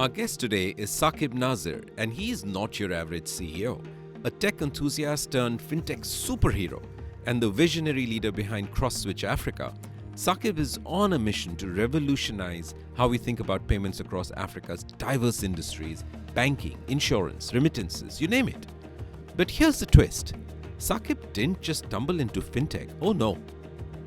Our guest today is Saqib Nazir, and he is not your average CEO. A tech enthusiast turned fintech superhero and the visionary leader behind CrossSwitch Africa, Saqib is on a mission to revolutionize how we think about payments across Africa's diverse industries: banking, insurance, remittances, you name it. But here's the twist. Saqib didn't just stumble into fintech. Oh no.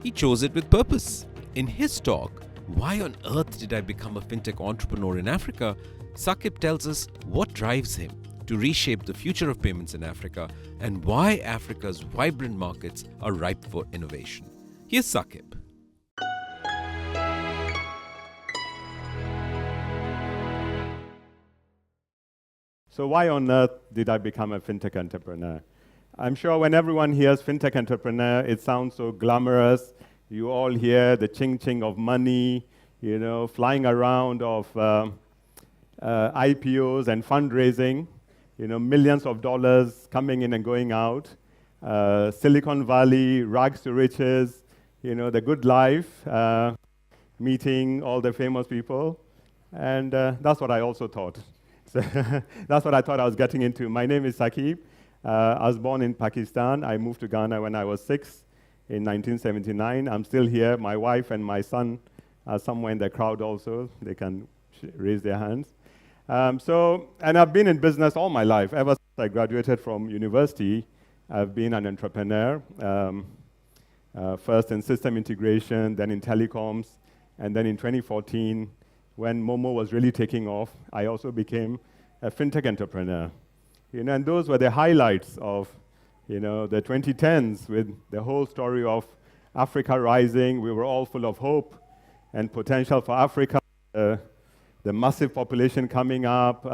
He chose it with purpose. In his talk, Why on Earth Did I Become a Fintech Entrepreneur in Africa?, Saqib tells us what drives him to reshape the future of payments in Africa and why Africa's vibrant markets are ripe for innovation. Here's Saqib. So why on earth did I become a fintech entrepreneur? I'm sure when everyone hears fintech entrepreneur, it sounds so glamorous. You all hear the ching-ching of money, flying around of IPOs and fundraising, millions of dollars coming in and going out, Silicon Valley, rags to riches, the good life, meeting all the famous people. And that's what I also thought. So that's what I thought I was getting into. My name is Saqib. I was born in Pakistan. I moved to Ghana when I was 6 in 1979. I'm still here. My wife and my son are somewhere in the crowd also. They can raise their hands. And I've been in business all my life. Ever since I graduated from university, I've been an entrepreneur, first in system integration, then in telecoms, and then in 2014, when Momo was really taking off, I also became a fintech entrepreneur. And those were the highlights of the 2010s, with the whole story of Africa rising. We were all full of hope and potential for Africa, the massive population coming up,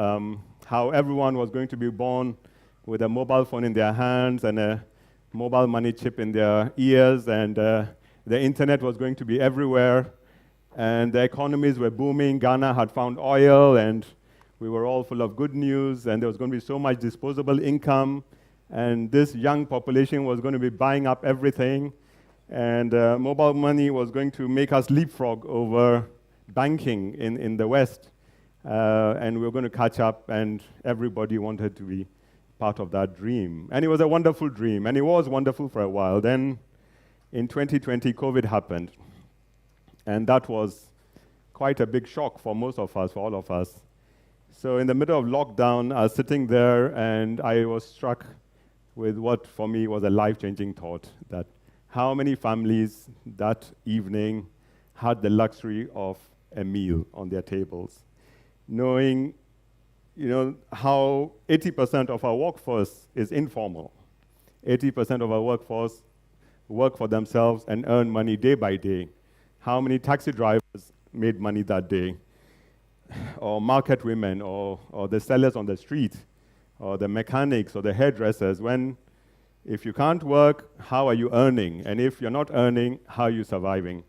how everyone was going to be born with a mobile phone in their hands and a mobile money chip in their ears, and the internet was going to be everywhere, and the economies were booming. Ghana had found oil, and we were all full of good news, and there was going to be so much disposable income, and this young population was going to be buying up everything, and mobile money was going to make us leapfrog over banking in the West, and we were going to catch up, and everybody wanted to be part of that dream. And it was a wonderful dream, and it was wonderful for a while. Then in 2020, COVID happened, and that was quite a big shock for most of us, for all of us. So in the middle of lockdown, I was sitting there, and I was struck with what for me was a life-changing thought, that how many families that evening had the luxury of a meal on their tables, knowing how 80% of our workforce is informal. 80% of our workforce work for themselves and earn money day by day. How many taxi drivers made money that day, or market women, or the sellers on the street, or the mechanics, or the hairdressers? If you can't work, how are you earning? And if you're not earning, how are you surviving?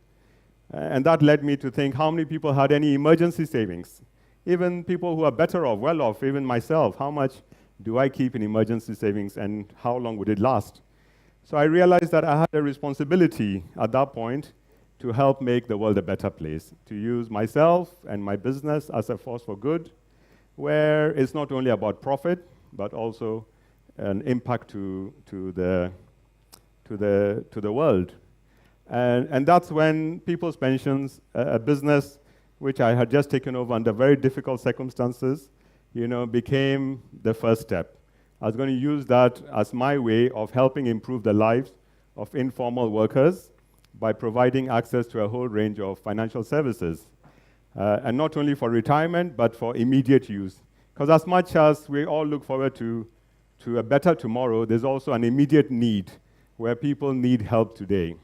And that led me to think, how many people had any emergency savings? Even people who are better off, well off, even myself, how much do I keep in emergency savings, and how long would it last? So I realized that I had a responsibility at that point to help make the world a better place, to use myself and my business as a force for good, where it's not only about profit, but also an impact to the world. And that's when People's Pensions, a business which I had just taken over under very difficult circumstances, became the first step. I was going to use that as my way of helping improve the lives of informal workers by providing access to a whole range of financial services. And not only for retirement, but for immediate use. Because as much as we all look forward to a better tomorrow, there's also an immediate need where people need help today.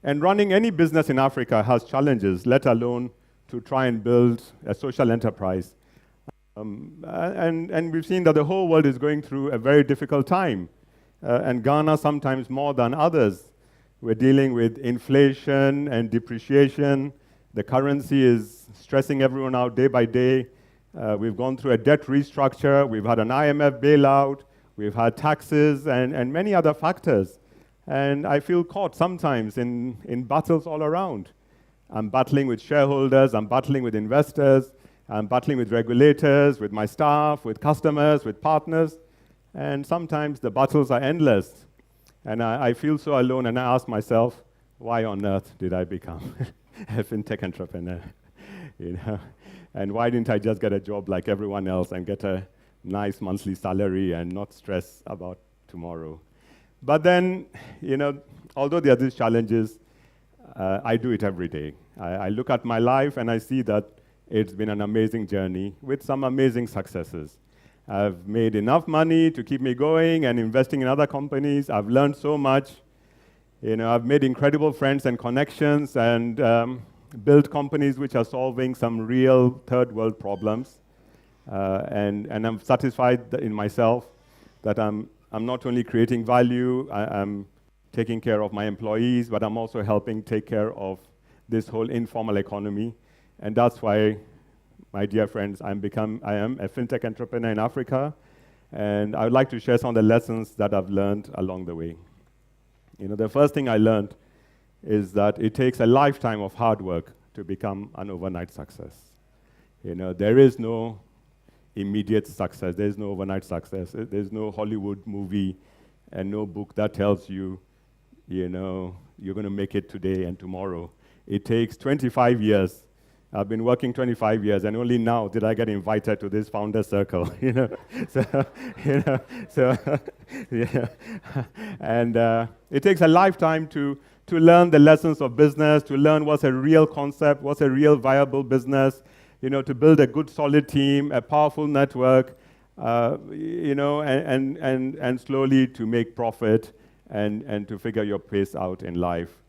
And running any business in Africa has challenges, let alone to try and build a social enterprise. And we've seen that the whole world is going through a very difficult time, and Ghana sometimes more than others. We're dealing with inflation and depreciation. The currency is stressing everyone out day by day. We've gone through a debt restructure. We've had an IMF bailout. We've had taxes and many other factors. And I feel caught sometimes in battles all around. I'm battling with shareholders. I'm battling with investors. I'm battling with regulators, with my staff, with customers, with partners, and sometimes the battles are endless. And I feel so alone, and I ask myself, why on earth did I become a fintech entrepreneur? You know? And why didn't I just get a job like everyone else and get a nice monthly salary and not stress about tomorrow? But then, you know, although there are these challenges, I do it every day. I look at my life and I see that it's been an amazing journey with some amazing successes. I've made enough money to keep me going and investing in other companies. I've learned so much. You know, I've made incredible friends and connections and built companies which are solving some real third world problems. And I'm satisfied in myself that I'm not only creating value, I'm taking care of my employees, but I'm also helping take care of this whole informal economy. And that's why, my dear friends, I am a fintech entrepreneur in Africa, and I would like to share some of the lessons that I've learned along the way. You know, the first thing I learned is that it takes a lifetime of hard work to become an overnight success. You know, there is no immediate success. There's no overnight success. There's no Hollywood movie and no book that tells you, you know, you're going to make it today and tomorrow. It takes 25 years. I've been working 25 years, and only now did I get invited to this founder circle. You know, yeah. And it takes a lifetime to learn the lessons of business, to learn what's a real concept, what's a real viable business. You know, to build a good, solid team, a powerful network. You know, and slowly to make profit and to figure your pace out in life.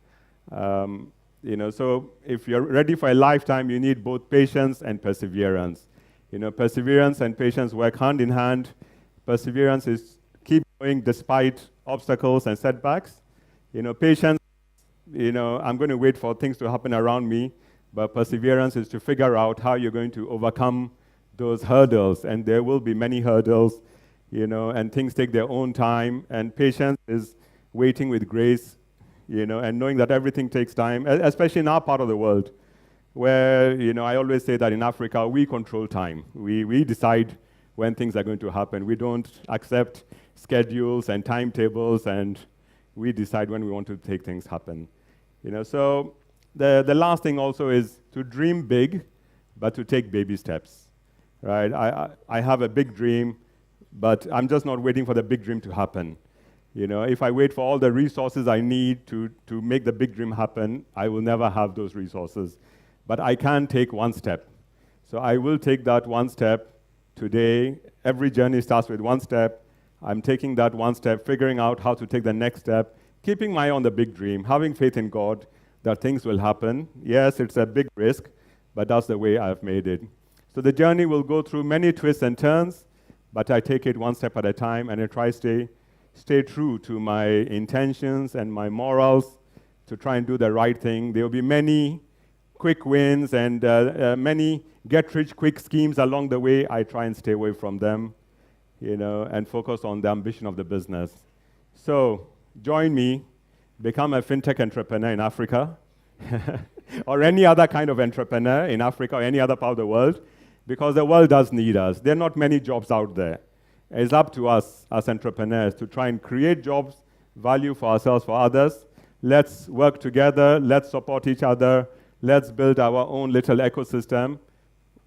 You know, so if you're ready for a lifetime, you need both patience and perseverance. You know, perseverance and patience work hand in hand. Perseverance is keep going despite obstacles and setbacks. You know, patience, you know, I'm going to wait for things to happen around me, but perseverance is to figure out how you're going to overcome those hurdles, and there will be many hurdles, you know, and things take their own time, and patience is waiting with grace, you know, and knowing that everything takes time, especially in our part of the world, where, you know, I always say that in Africa, we control time. We decide when things are going to happen. We don't accept schedules and timetables, and we decide when we want to take things happen. You know, so the last thing also is to dream big, but to take baby steps, right? I have a big dream, but I'm just not waiting for the big dream to happen. You know, if I wait for all the resources I need to make the big dream happen, I will never have those resources. But I can take one step. So I will take that one step today. Every journey starts with one step. I'm taking that one step, figuring out how to take the next step, keeping my eye on the big dream, having faith in God that things will happen. Yes, it's a big risk, but that's the way I've made it. So the journey will go through many twists and turns, but I take it one step at a time, and I try to stay true to my intentions and my morals to try and do the right thing. There will be many quick wins and many get-rich-quick schemes along the way. I try and stay away from them, you know, and focus on the ambition of the business. So join me, become a fintech entrepreneur in Africa, or any other kind of entrepreneur in Africa or any other part of the world, because the world does need us. There are not many jobs out there. It's up to us as entrepreneurs to try and create jobs, value for ourselves, for others. Let's work together. Let's support each other. Let's build our own little ecosystem.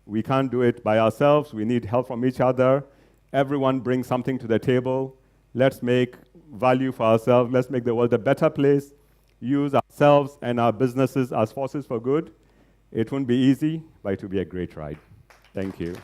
We can't do it by ourselves. We need help from each other. Everyone brings something to the table. Let's make value for ourselves. Let's make the world a better place. Use ourselves and our businesses as forces for good. It won't be easy, but it will be a great ride. Thank you.